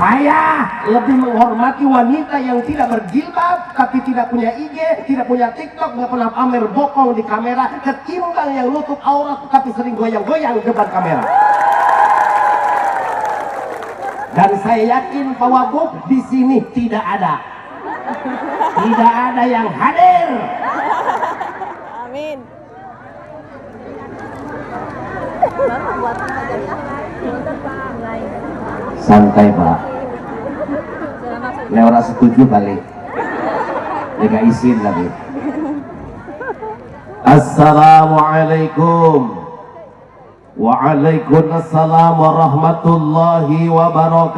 Saya lebih menghormati wanita yang tidak berjilbab, tapi tidak punya IG, tidak punya TikTok, nggak pernah pamer bokong di kamera, ketimbang yang nutup aurat tapi sering goyang-goyang di depan kamera. Dan saya yakin Pak Wagub di sini tidak ada yang hadir. Amin. Santai Pak. Lewat setuju kali. Dia izin lagi. Assalamualaikum. Waalaikumsalam warahmatullahi wabarakatuh.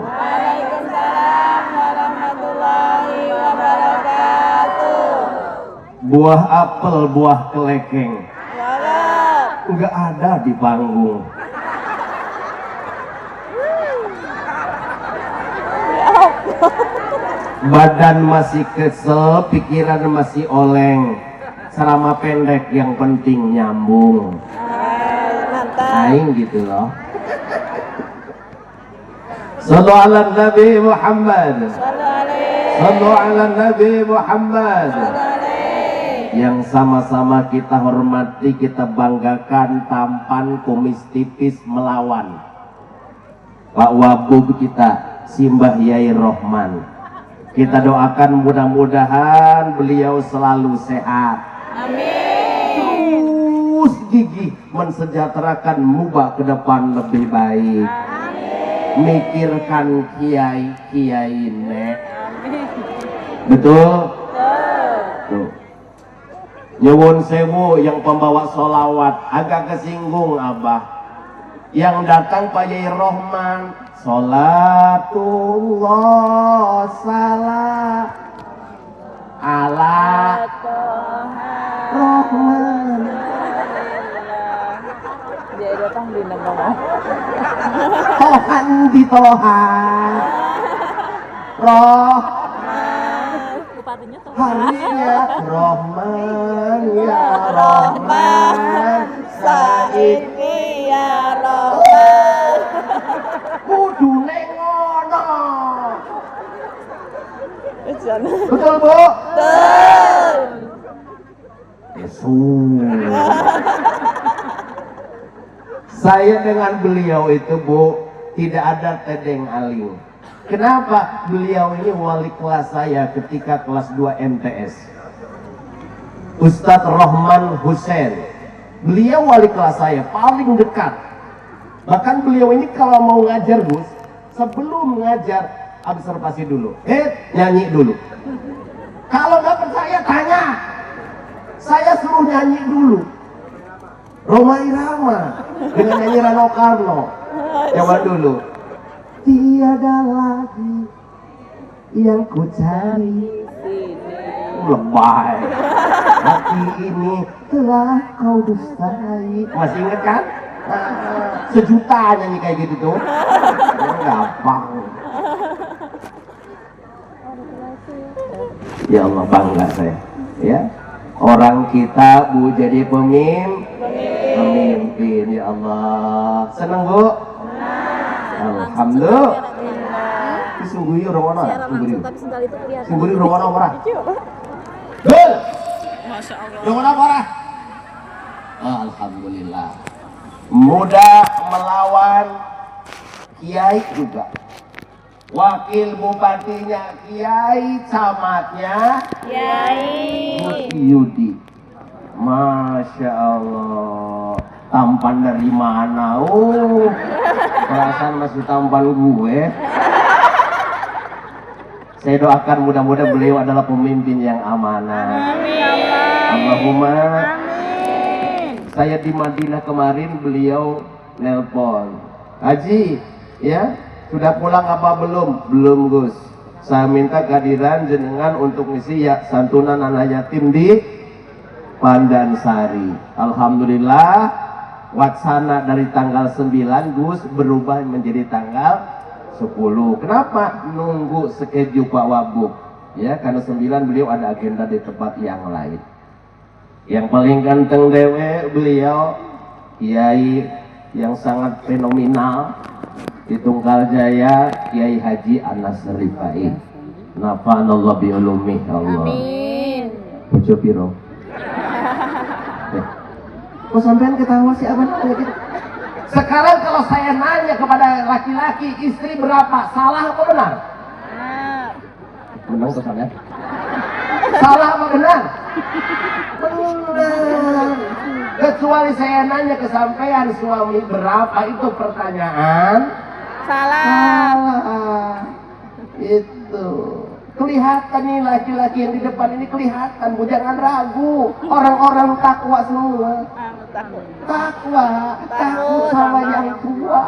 Waalaikumsalam warahmatullahi wabarakatuh. Buah apel, buah kelekeng. Galak. Enggak ada di panggung. Badan masih kesel, pikiran masih oleng. Selama pendek yang penting nyambung. Mantap. Aing gitu loh. Sallu ala Nabi Muhammad. Sallu ala Nabi Muhammad. Yang sama-sama kita hormati, kita banggakan, tampan, kumis tipis melawan Pak Wagub kita, Simbah Yai Rohman. Kita doakan mudah-mudahan beliau selalu sehat. Amin. Terus gigih mensejahterakan Muba ke depan lebih baik. Amin. Mikirkan kiai-kiai nek. Betul? Tuh. Nyuwun sewu yang pembawa solawat agak kesinggung Abah. Yang datang Pak Yai Rohman, sholatullah salam ala Rohman. Dia datang di nama Tohan di Tohan Roh bupatinya tuh. harinya Rohman ya Rohman saiki ya Rohman. kudu nengono. Betul. Betul Bu? Betul. Saya dengan beliau itu Bu tidak ada tedeng aling. Kenapa? Beliau ini wali kelas saya ketika kelas 2 MTS. Ustadz Rohman Hussein. Beliau wali kelas saya paling dekat. Bahkan beliau ini kalau mau ngajar Gus, sebelum mengajar observasi dulu. Nyanyi dulu. Kalau nggak percaya tanya. Saya suruh nyanyi dulu. Roma Irama dengan nyanyi Rano Karno. Coba dulu. Tiada lagi yang ku cari. Lebay. Hati ini telah kau dustai. Masih ingat kan? Sejuta nyanyi kayak gitu tuh. Gampang. Ya Allah, bangga saya. Ya. Orang kita Bu jadi pemimpin ya Allah. Seneng Bu? Alhamdulillah. Sungguh ya orang mana? Sungguh ya orang mana? Betul. Masya Allah. Orang mana? Alhamdulillah. Muda melawan kiai juga. Wakil bupatinya kiai, camatnya Kiai. Gus Yudi. Masya Allah. Tampan dari mana? Perasaan masih tampan gue. Saya doakan mudah-mudahan beliau adalah pemimpin yang amanah. Amin. Allahumma. Amin. Saya di Madinah kemarin beliau nelpon. Haji, ya sudah pulang apa belum? Belum Gus. Saya minta kehadiran jenengan untuk ngisi ya santunan anak yatim di Pandansari. Alhamdulillah wacana dari tanggal 9 Gus berubah menjadi tanggal 10. Kenapa? Nunggu schedule Pak Wagub. Ya, karena 9 beliau ada agenda di tempat yang lain. Yang paling ganteng dewe beliau kiai yang sangat fenomenal, di Tunggal Jaya Kiai Haji Anas Rifai. Nafanallah bi ulumih Allah. Amin. Bojo piro? Kok sampean ketawa sih abang? Sekarang kalau saya nanya kepada laki-laki, istri berapa? Salah apa benar? Benar kok sampean? Salah apa benar? Benar. Kecuali saya nanya ke sampean suami berapa, itu pertanyaan Salah. salah. Itu kelihatan nih laki-laki yang di depan ini kelihatan, Bu, jangan ragu. Orang-orang takwa semua. Takwa, takut sama yang tua.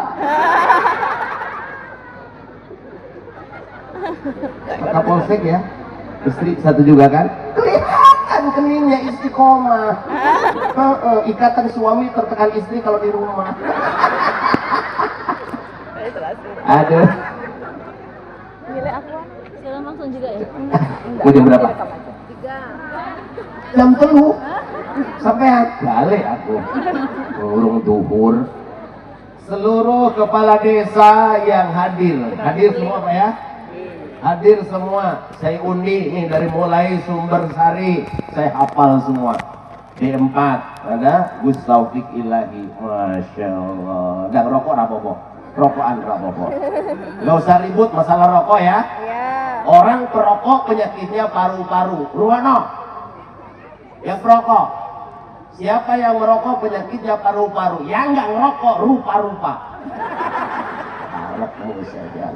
Kapolsek ya, istri satu juga kan? Kelihatan keningnya istiqomah. Ikatan suami tertekan istri kalau di rumah. Aduh. Nilai aku silang langsung juga ya? Jam berapa? 3. Jam 3 sampai balik aku. Urung duhur. Seluruh kepala desa yang hadir semua Pak ya? Hadir semua. Saya undi nih dari mulai Sumber Sari, saya hafal semua. D4 ada Gus Taufik Ilahi, masya Allah. Dan rokok rapopo, rokokan rapopo. Gak usah ribut masalah rokok ya. Iya. Orang perokok penyakitnya paru-paru. Ruwano, yang perokok. Siapa yang merokok penyakitnya paru-paru. Yang nggak ngerokok rupa-rupa. Alat kamu saja.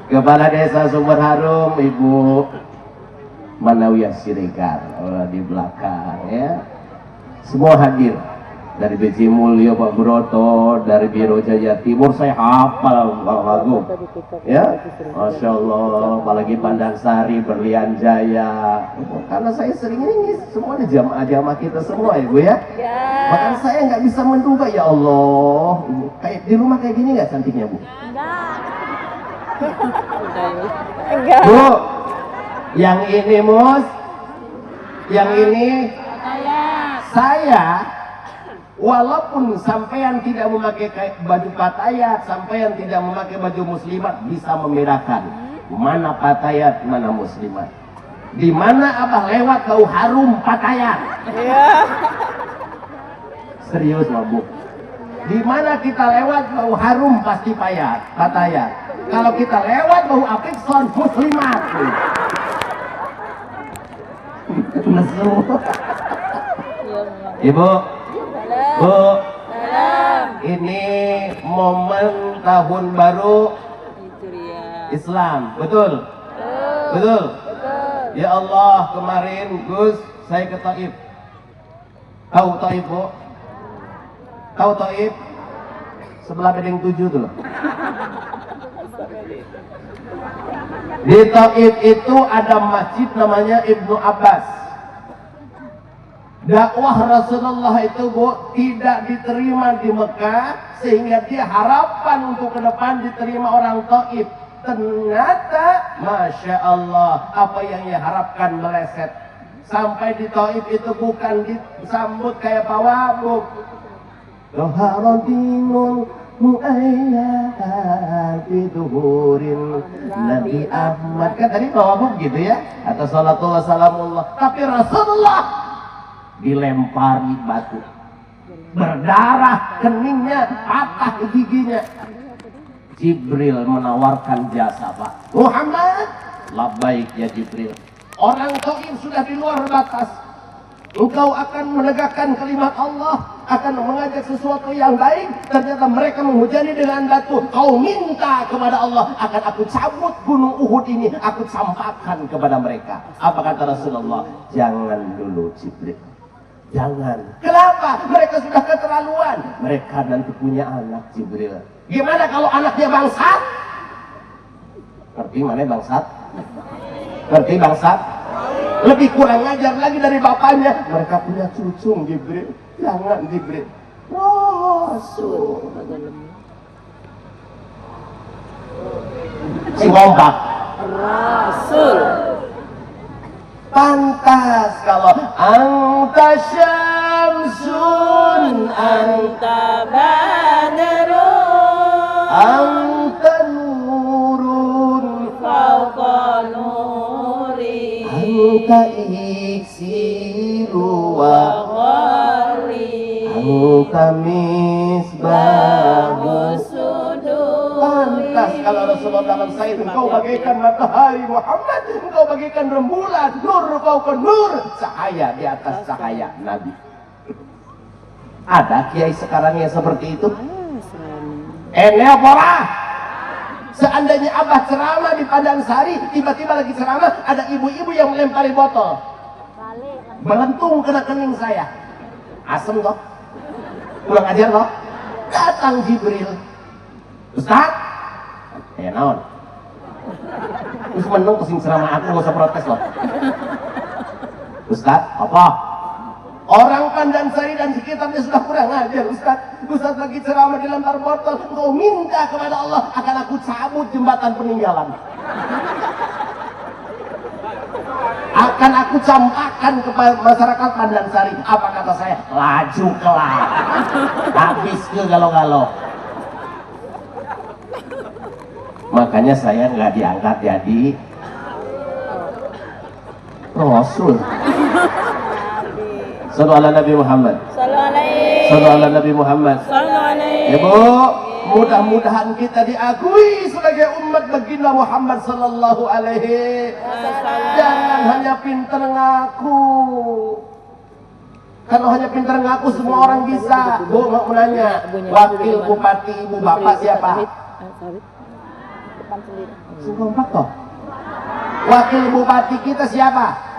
Kepala Desa Sumber Harum Ibu Manawiyah Siregar di belakang ya. Semua hadir. Dari BC Mulyo Pak Broto, dari Biro Jaya Timur saya hafal Bang Agung. Ya, masya Allah, apalagi Pandang Sari, Berlian Jaya. Karena saya sering ini semua di jamaah-jamaah kita semua ya Bu ya. Bahkan saya nggak bisa menduga ya Allah. Kayak di rumah kayak gini nggak cantiknya Bu? Enggak. Bu, yang ini Mus, yang ini saya. Walaupun sampean tidak memakai baju patayat, sampean tidak memakai baju muslimat, bisa membedakan mana patayat, mana muslimat. Di mana abah lewat bau harum patayat. Iya. Serius Bu. Di mana kita lewat bau harum pasti patayat. Kalau kita lewat bau apikson muslimat. Nesu. Ibu. Bu, ini momen tahun baru Islam, betul? Betul? Ya Allah, kemarin Gus, saya ke Taif. Tahu Taif Bu? Tahu Taif? Sebelah Bedeng 7 tuh loh. Di Taif itu ada masjid namanya Ibnu Abbas. Dakwah Rasulullah itu Bu tidak diterima di Mekah, sehingga dia harapan untuk ke depan diterima orang Taif. Ternyata masya Allah, apa yang ia harapkan meleset. Sampai di Taif itu bukan disambut kayak Pak Wabuk. Doharodinul mu'ayyad biduhurin Nabi Ahmad. Kan tadi Pak Wabuk gitu ya, atau salatullah salamullah. Tapi Rasulullah dilempari batu, berdarah keningnya, patah giginya. Jibril menawarkan jasa Pak Muhammad. Labbaik ya Jibril. Orang Taif sudah di luar batas. Engkau akan menegakkan kalimat Allah, akan mengajak sesuatu yang baik. Ternyata mereka menghujani dengan batu. Kau minta kepada Allah, akan aku cabut gunung Uhud ini, aku campakkan kepada mereka. Apa kata Rasulullah? Jangan dulu Jibril, jangan. Kenapa? Mereka sudah keterlaluan. Mereka nanti punya anak Jibril. Gimana kalau anaknya bangsat? Ngerti mana bangsat? Ngerti bangsat? Lebih kurang ngajar lagi dari bapaknya. Mereka punya cucu Jibril. Jangan Jibril. Rasul. Si ngompak. Rasul. Pantas kalau anta syamsun anta Tabadar anta nurun fauqa nuri anta iksiru wa ghari anta misbahu. Pantas kalau Rasulullah dalam syair, engkau bagaikan matahari Muhammad, engkau bagaikan rembulan, nur fauqa nur, cahaya di atas cahaya Nabi. Ada kiai sekarang yang seperti itu? Pora. Seandainya Abah ceramah di Padang Sari, tiba-tiba lagi ceramah ada ibu-ibu yang melempari botol, melentung kena kening saya. Asem toh, pulang ajar toh. Datang Jibril, Ustaz, naon? Terus meneng pusing ceramah aku, gak usah protes loh. Ustaz, apa? Orang Pandansari dan sekitarnya sudah kurang ajar, Ustaz. Ustaz lagi ceramah dilempar botol, engkau minta kepada Allah akan aku cabut jembatan peninggalan. Akan aku campakkan kepada masyarakat Pandansari. Apa kata saya? Laju kelak. Habis ke galau-galau. Makanya saya nggak diangkat jadi Rasul. Sallu ala Nabi Muhammad. Sallu ala Nabi Muhammad. Ibu, mudah-mudahan kita diakui sebagai umat baginda Muhammad sallallahu alaihi wasallam. Jangan hanya pintar ngaku. Kalau hanya pintar ngaku semua orang bisa. Bu mau menanya, wakil bupati ibu bapak siapa? Kompak toh. Wakil bupati kita siapa?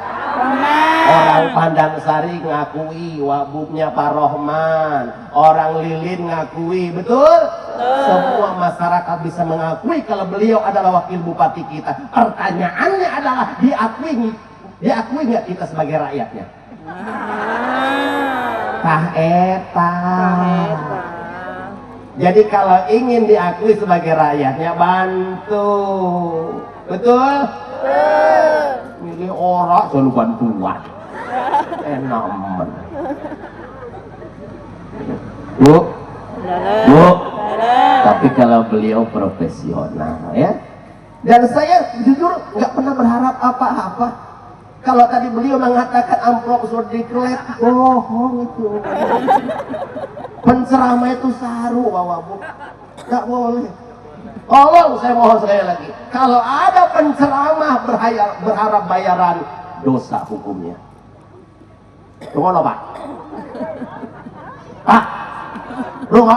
Orang Pandansari ngakui wabubnya Pak Rohman, orang Lilin ngakui, betul? Semua masyarakat bisa mengakui kalau beliau adalah wakil bupati kita. Pertanyaannya adalah diakui nggak kita sebagai rakyatnya? Tah eta. Jadi kalau ingin diakui sebagai rakyatnya, bantu, betul? Milih orang selalu bantuan. Enak. Bu, tapi kalau beliau profesional ya. Dan saya jujur nggak pernah berharap apa-apa. Kalau tadi beliau mengatakan amplop sudah diklet, bohong itu. Penceramah itu saru, Bapak Bu. Nggak boleh. Tolong saya mohon sekali lagi, kalau ada penceramah berharap bayaran, dosa hukumnya. Tunggu Pak. Pak, tunggu.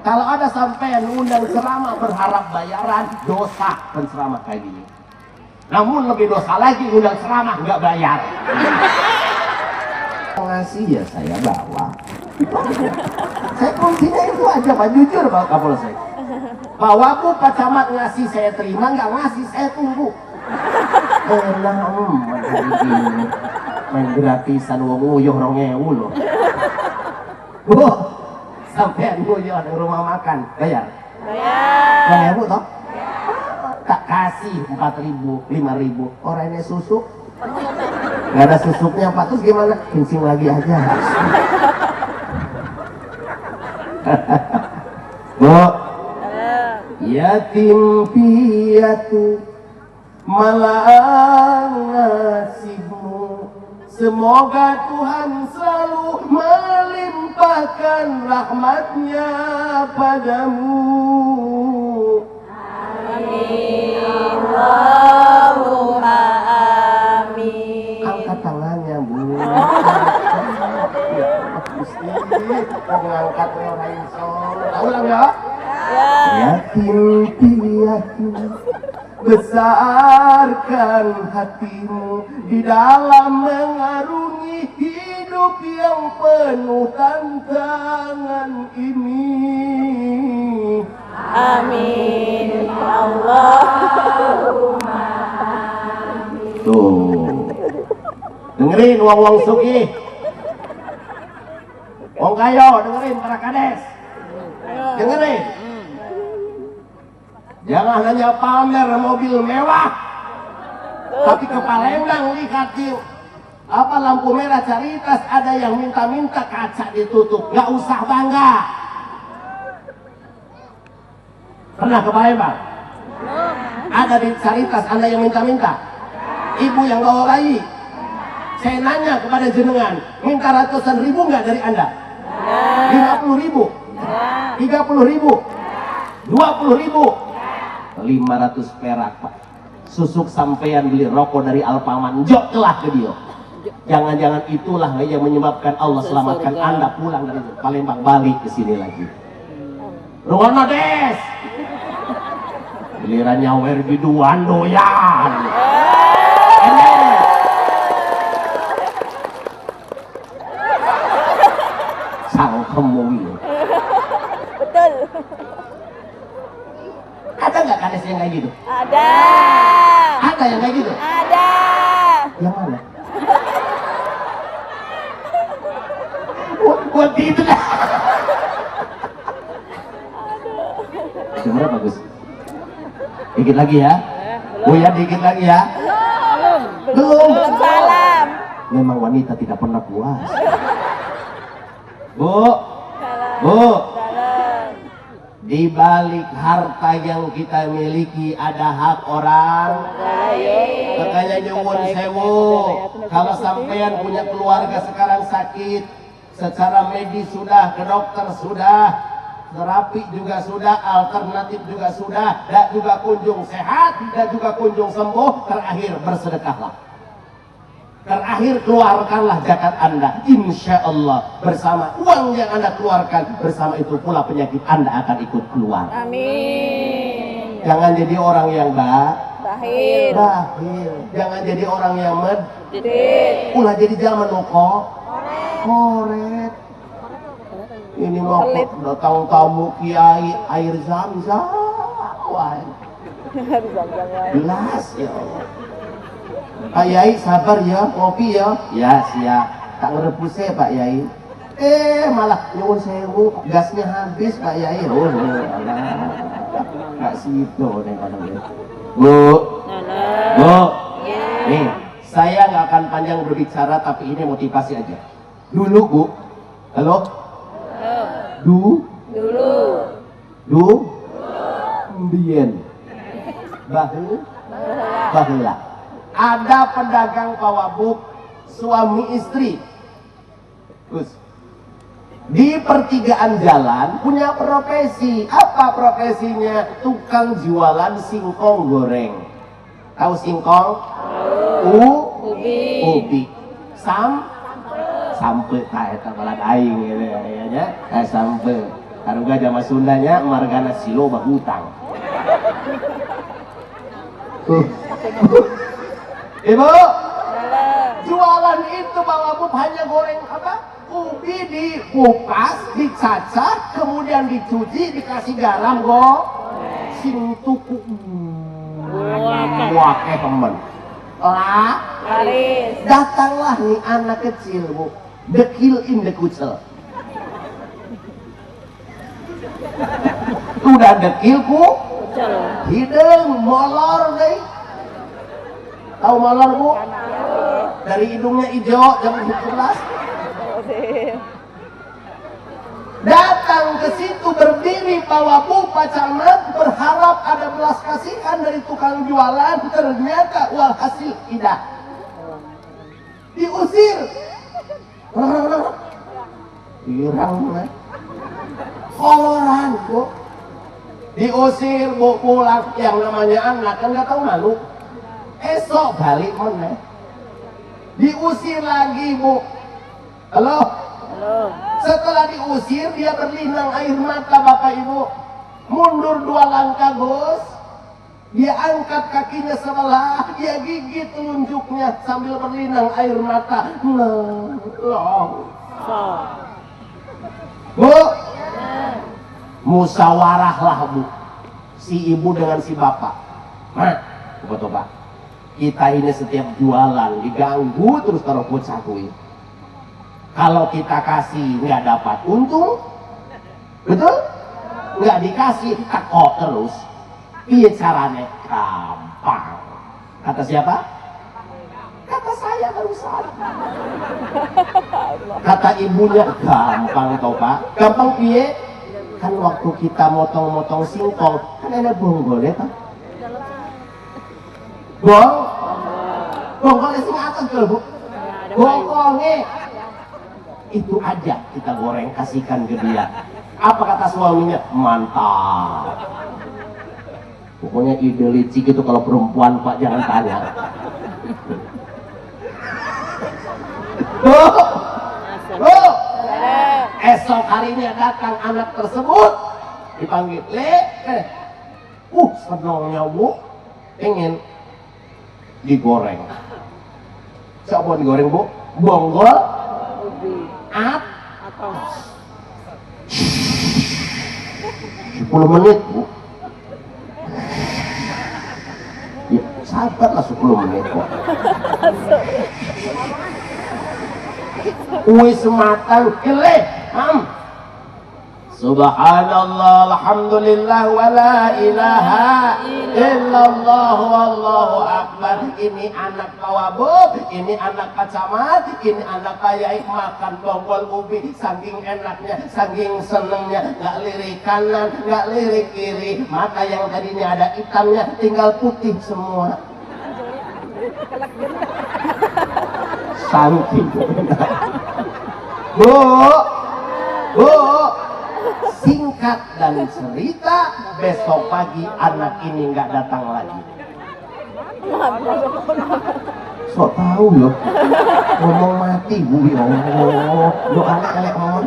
Kalau ada sampean undang ceramah berharap bayaran, dosa penceramah kayak gini. Namun lebih dosa lagi undang ceramah nggak bayar. Ngasih ya saya bawa. Saya kuncinya itu aja Pak, jujur Pak Kapolsek. Pak Wagub, Pak Camat ngasih saya terima, nggak ngasih saya tunggu. Enak ini main gratisan wong nguyuh 2.000 loh. Bu, sampean nguyuh di rumah makan, bayar? Bayar. 2.000 toh? Tak kasih 4.000, 5.000. Orangnya susuk. Nggak ada susuknya Pak, terus gimana? Kencing lagi aja. Bu, yatim piatu malah ngasihmu, semoga Tuhan selalu melimpahkan rahmatnya padamu. Amin Allahumma amin. Angkat tangannya Bu. Mengangkat orang insol. Ulang ya. Yatim piatu, besarkan hatimu di dalam mengarungi hidup yang penuh tantangan ini. Amin Allahumma amin. Tuh, dengerin wong sugih, wong kayo, dengerin para kades, dengerin. Jangan hanya pamer mobil mewah, tapi ke Palembang lihat di lampu merah Caritas ada yang minta-minta kaca ditutup. Gak usah bangga. Pernah ke Palembang? Belum. Ada di Saritas Anda yang minta-minta? Ibu yang bawa bayi? Saya nanya kepada jenengan, minta ratusan ribu nggak dari Anda? 50.000? 30.000? 20.000? 500 perak Pak. Susuk sampean beli rokok dari Alpaman, joklah ke dia. Jangan-jangan itulah yang menyebabkan Allah selamatkan Anda pulang dari Palembang balik ke sini lagi. Rungono des. Giliran nyawer biduan doyan. Sang kemui. Betul. Ada nggak kades yang kayak gitu? Ada. Ada yang kayak gitu? Ada. Yang mana? Buat itu dah. Sebenarnya bagus. Dikit lagi ya. Bu ya, dikit lagi ya. Belum. Salam. Memang wanita tidak pernah puas. Bu, Salam. Bu. Salam. Di balik harta yang kita miliki ada hak orang. Makanya nyuwun sewu, kalau sampean punya keluarga sekarang sakit, secara medis sudah, ke dokter sudah, terapi juga sudah, alternatif juga sudah, dan juga kunjung sehat, dan juga kunjung sembuh, terakhir bersedekahlah. Terakhir keluarkanlah zakat Anda, insya Allah bersama uang yang Anda keluarkan, bersama itu pula penyakit Anda akan ikut keluar. Amin. Jangan jadi orang yang Bahir. bahil, jangan jadi orang yang Didit. ulah jadi zaman kok koret. Ini mau datang tamu kiai air zam-zam, wah jelas ya Allah. Pak Yai sabar ya, kopi ya. Ya siap. Tak ngerebus saya Pak Yai. Malah nyuwun sewu, gasnya habis Pak Yai. Oh, alah. Gak situ nih kalau gitu. Bu, Bu, nih saya nggak akan panjang berbicara, tapi ini motivasi aja. Dulu Bu, halo, Dulu. Mbien, bahula. Ada pedagang pawabuk suami istri, Gus, di pertigaan jalan punya profesi. Apa profesinya? Tukang jualan singkong goreng. Tahu singkong? Ubi. Sampe tak eta balad aing gitu ya. Sampe. Karuga jama Sundanya margana silo bahutang. Ibu, jualan itu bawa bub hanya goreng apa? Ubi dikupas, dicacah, kemudian dicuci, dikasih garam sing tuku. Wake temen. Laris. Datanglah nih anak kecil Bu, dekil in the kucel. Udah dekil ku, hidung molor deh. Tahu molor Bu? Dari hidungnya hijau jam 11. Datang ke situ berdiri bawa Bu Pak Camat, berharap ada belas kasihan dari tukang jualan, ternyata walhasil tidak. Diusir. Irang koloran Bu. Diusir Bu pulang, yang namanya anak kan nggak tahu malu. Esok balik mana? Diusir lagi Bu. Halo? Setelah diusir dia berlinang air mata Bapak Ibu. Mundur 2 langkah Gus. Dia angkat kakinya sebelah, dia gigit telunjuknya sambil berlinang air mata. Bu, musyawarahlah Bu, si ibu dengan si bapak. Coba kita ini setiap jualan diganggu terus taruh bocah kuwi. Kalau kita kasih nggak dapat untung, betul? Nggak dikasih teko terus. Iya caranya gampang. Kata siapa? Kata saya barusan. Kata ibunya gampang toh Pak. Gampang piye? Kan waktu kita motong-motong singkong, kan ada bonggolnya kan? Bonggolnya sing atas tuh bu. Bongkolnya itu aja kita goreng, kasihkan ke dia. Apa kata suaminya? Mantap. Pokoknya ide licik itu kalau perempuan pak jangan tanya. Bu, esok harinya datang anak tersebut dipanggil senangnya bu ingin digoreng. Siapa digoreng bu? Bonggol atau 10 menit bu. Ya, sabarlah 10 menit bu. Wis matang keleh Subhanallah, alhamdulillah, wa la ilaha illallah, wallahu akbar. Ini anak Pawabub, ini anak Pak Camat, ini anak Pak Yai makan bonggol ubi, saking enaknya, saking senengnya, nggak lirik kanan, nggak lirik kiri, mata yang tadinya ada hitamnya tinggal putih semua. Saking Bu, singkat dan cerita, besok pagi anak ini nggak datang lagi. So tahu loh, ngomong mati bu, ya Allah, doa elek mohon.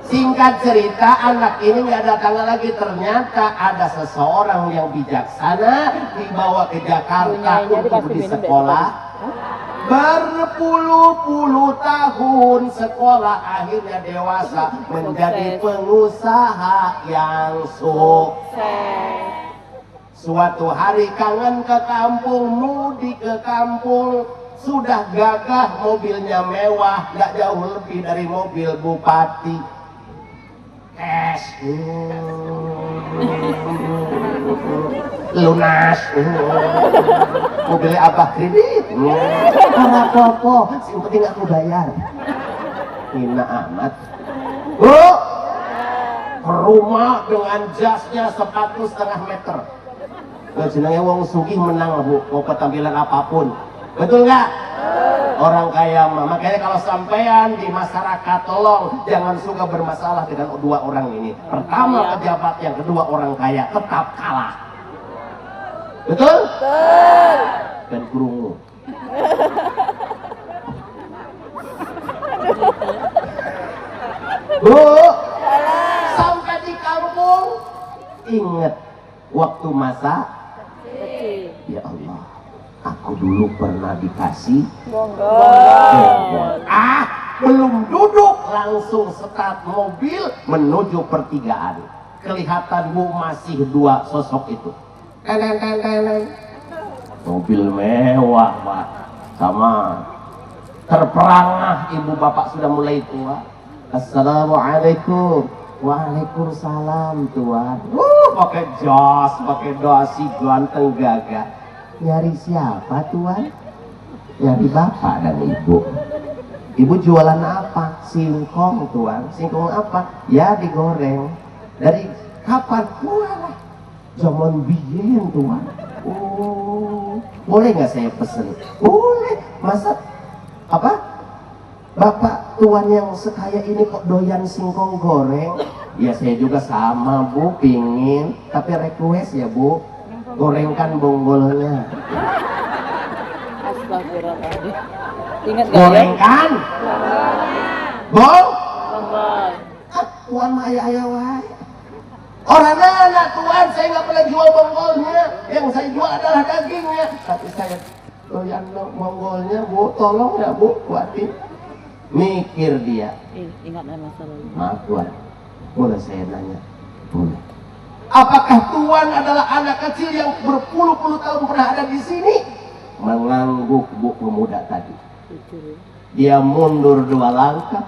Singkat cerita, anak ini nggak datang lagi. Ternyata ada seseorang yang bijaksana dibawa ke Jakarta untuk di sekolah. Berpuluh-puluh tahun sekolah, akhirnya dewasa menjadi pengusaha yang sukses. Suatu hari kangen ke kampung, mudik ke kampung, sudah gagah mobilnya mewah, gak jauh lebih dari mobil bupati. Cash, lunas, mobilnya abah kredit, apa-apa, yang penting aku bayar. Hina amat. Bu, ke rumah dengan jasnya sepatu 1,5 meter. Gak senangnya wong sugih menang bu, mau ketampilan apapun, betul nggak? Orang kaya mah, makanya kalau sampean di masyarakat tolong jangan suka bermasalah dengan dua orang ini. Pertama pejabat, yang kedua orang kaya, tetap kalah. Betul? Betul. Dan kerungu. Bu, sampai di kampung, ingat waktu masa kecil. Ya Allah, aku dulu pernah dikasih bonggol. Belum duduk langsung start mobil menuju pertigaan. Kelihatan bu masih dua sosok itu. Mobil mewah pak, sama terperangah ibu bapak sudah mulai tua. Assalamualaikum. Waalaikumsalam tuan. Pakai jas, pakai dasi, ganteng gagah. Nyari siapa tuan? Nyari bapak dan ibu. Ibu jualan apa? Singkong tuan. Singkong apa? Ya digoreng. Dari kapan? Wah, zaman biyen tuan. Oh, boleh nggak saya pesen? Boleh. Masa apa? Bapak tuan yang sekaya ini kok doyan singkong goreng? Ya saya juga sama bu, pingin. Tapi request ya bu, gorengkan bonggolnya. Astagfirullahaladzim. Ingat gak Gorengkan? Bong? Bonggol. Tuan mah ayah wae. Orang anak tuan, saya nggak pernah jual bonggolnya. Yang saya jual adalah dagingnya. Tapi saya doyan bonggolnya bu, tolong ya bu, buatin. Mikir dia. Ingat masa lalu. Maaf tuan, boleh saya nanya? Boleh. Apakah tuan adalah anak kecil yang berpuluh-puluh tahun pernah ada di sini? Mengangguk bu pemuda tadi. Dia mundur 2 langkah,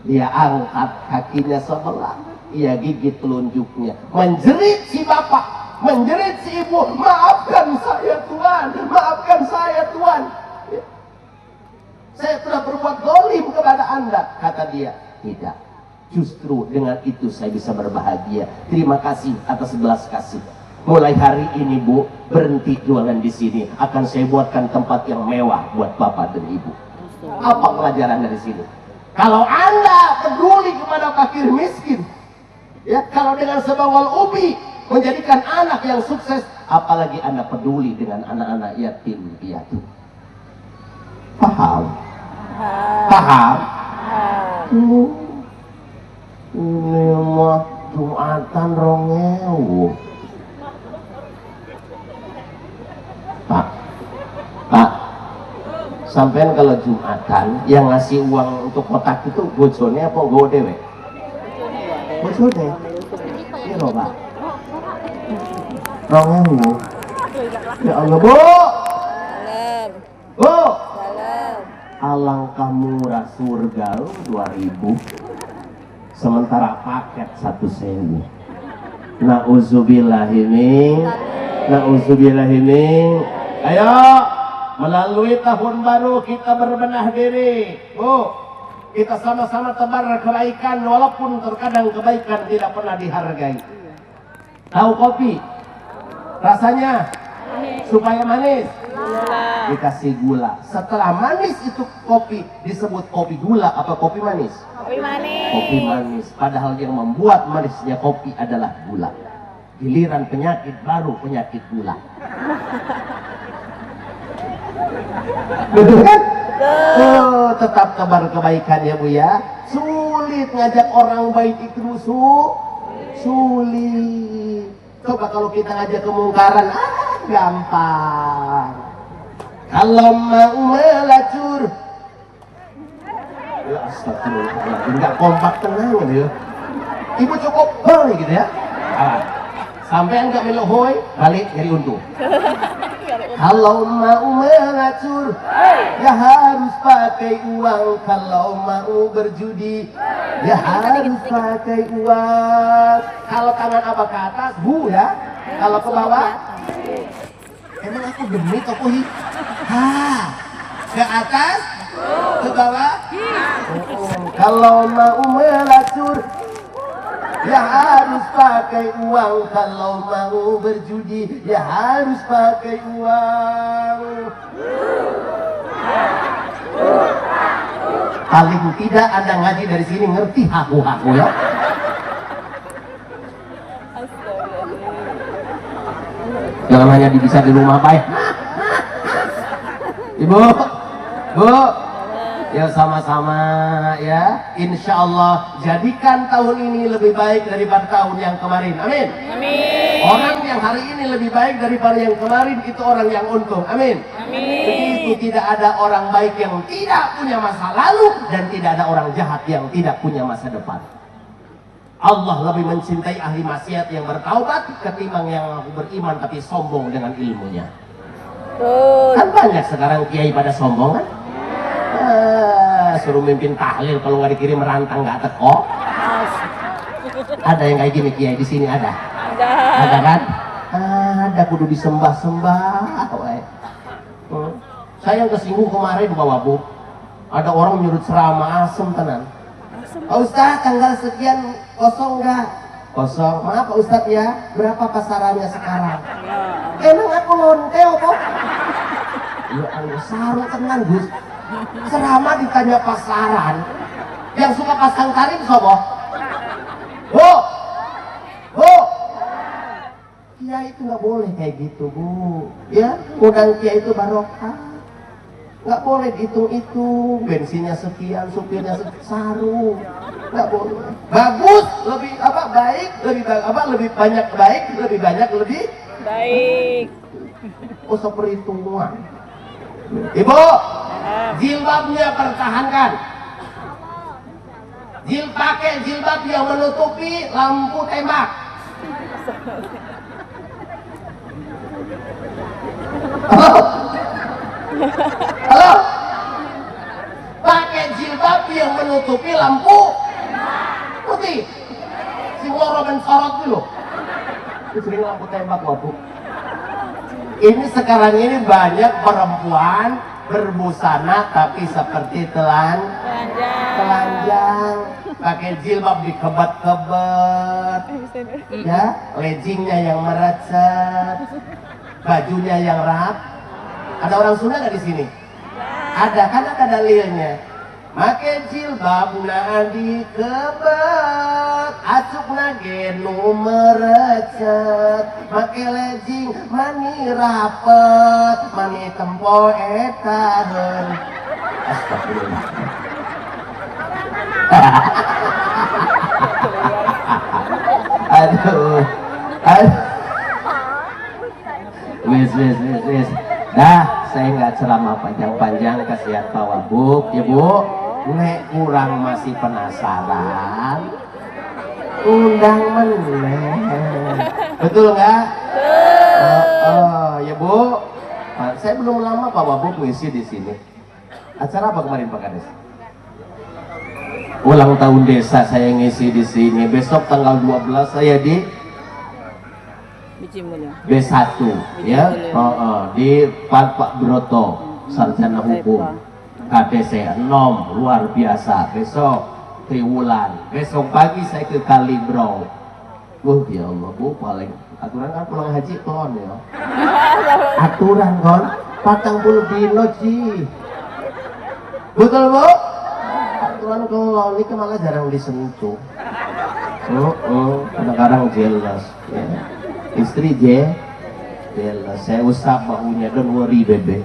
dia angkat kakinya sebelah, dia gigit telunjuknya, menjerit si bapak, menjerit si ibu, maafkan saya tuan, maafkan saya tuan. Saya telah berbuat zalim kepada anda, kata dia. Tidak, Justru dengan itu saya bisa berbahagia. Terima kasih atas belas kasih. Mulai hari ini Bu, berhenti jualan di sini. Akan saya buatkan tempat yang mewah buat Bapak dan Ibu. Apa pelajaran dari sini? Kalau Anda peduli kepada fakir miskin, ya, kalau dengan sebawal ubi menjadikan anak yang sukses, apalagi Anda peduli dengan anak-anak yatim piatu. Paham? Paham? Ini mah Jumatan 2000. Pak, sampean kalau Jumatan yang ngasih uang untuk kotak itu bojone apa nggo dhewe? Bojone. Iya, Pak. 2000. Ya Allah, Bu. Bu. Alangkah murah surga 2000. Sementara paket 1.000. Nauzubillah ini. Ayo, melalui tahun baru kita berbenah diri. Bu, kita sama-sama tebar kebaikan walaupun terkadang kebaikan tidak pernah dihargai. Tahu kopi? Rasanya supaya manis dikasih gula. Setelah manis itu kopi disebut kopi gula apa kopi manis? Kopi manis. Kopi manis. Padahal yang membuat manisnya kopi adalah gula. Giliran penyakit baru penyakit gula. Betul kan? Oh, tetap tebar kebaikan ya Bu ya. Sulit ngajak orang baik itu sulit. Coba kalau kita ngajak kemungkaran, gampang. Kalau mau melacur, ya astagfirullah, nggak kompak tenang gitu ya. Ibu cukup hoi gitu ya. Sampai enggak melohoi, balik dari untung. Kalau mau melacur, ya harus pakai uang. Kalau mau berjudi, ya harus pakai uang. Kalau tangan apa ke atas, Bu ya. Kalau ke bawah, emang aku gemit aku hi? Ke atas, ke bawah. Kalau mau melacur, ya harus pakai uang. Kalau mau berjudi, ya harus pakai uang. Paling tidak Anda ngaji dari sini ngerti haku-haku ya. Jangan hanya bisa di rumah Pak ya. Ibu, Bu, ya sama-sama ya. Insya Allah jadikan tahun ini lebih baik daripada tahun yang kemarin. Amin. Amin. Orang yang hari ini lebih baik daripada yang kemarin itu orang yang untung. Amin. Amin. Begitu tidak ada orang baik yang tidak punya masa lalu dan tidak ada orang jahat yang tidak punya masa depan. Allah lebih mencintai ahli maksiat yang bertaubat ketimbang yang beriman tapi sombong dengan ilmunya. Kan banyak sekarang kiai pada sombong kan? Suruh mimpin tahlil kalau nggak dikirim merantang nggak teko. Ada yang kayak gini kiai di sini ada? Ada kan? Ada kudu disembah-sembah. Saya yang kesinggung kemarin bawa Bu. Ada orang nyurut ceramah asem tenan. Pak Ustadz tanggal sekian kosong nggak? Kosong. Maaf Pak Ustadz ya. Berapa pasarannya sekarang? Emang aku lontel kok? Ya Allah saru tenan Gus. Ceramah ditanya pasaran. Yang suka pasang tarif sobo. Bu, Bu. Kiai itu nggak boleh kayak gitu Bu. Ya, undang kiai itu barokah. Nggak boleh dihitung-hitung, bensinnya sekian, supirnya sekian, saru, nggak boleh. Bagus, lebih apa baik, lebih banyak baik, lebih banyak lebih Baik. Oh seperhitungan. Ibu, jilbabnya pertahankan. Pakai jilbab yang menutupi lampu tembak. Halo? Pakai jilbab yang menutupi lampu putih. Si loro mensorot dulu. Itu sering lampu tembak Bu. Ini sekarang ini banyak perempuan berbusana tapi seperti telanjang. panjang, pakai jilbab dikebat-kebat, ya, leggingnya yang merecet, bajunya yang rap. Ada orang Sunda nggak di sini? Ada, kan ada dalilnya. Make jilbab na dikebat, acuk nage nu merecet, make legging mani rapet, mani tempo etaheun. Astagfirullah. Aduh, aduh. Wis. Dah, saya nggak ceramah panjang-panjang, kasihan Pak Wabuk, ya Bu. Nek kurang masih penasaran, undang meneh. Betul nggak? Ya Bu. Saya belum lama Pak Wabuk ngisi di sini. Acara apa kemarin Pak Kades? Ulang tahun desa saya ngisi di sini. Besok tanggal 12 saya di B1 ya, di Pak Broto, sarjana hukum, KDC 6, luar biasa. Besok Triwulan, besok pagi saya ke Kalibro. Ya Allah Bu, paling aturan kan pulang haji kon ya. Aturan kon, 40 dino Ci. Betul Bu? Aturan kalau ini malah jarang disentuh. Kadang-kadang jelas ya. Istri jelas, saya usap bahunya, don't worry bebe.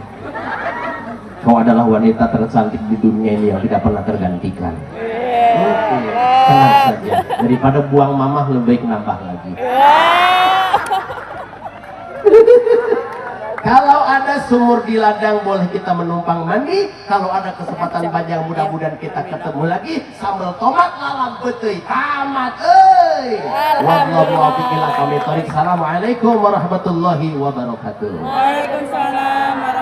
Kau adalah wanita tercantik di dunia ini yang tidak pernah tergantikan. Tenang saja, daripada buang mamah lebih baik nambah lagi. Kalau ada sumur di ladang boleh kita menumpang mandi. Kalau ada kesempatan panjang mudah-mudahan kita ketemu lagi. Sambal tomat lalang beteuy tamat euy. Wallahu a'lam. Assalamualaikum warahmatullahi wabarakatuh. Waalaikumsalam warahmatullahi wabarakatuh.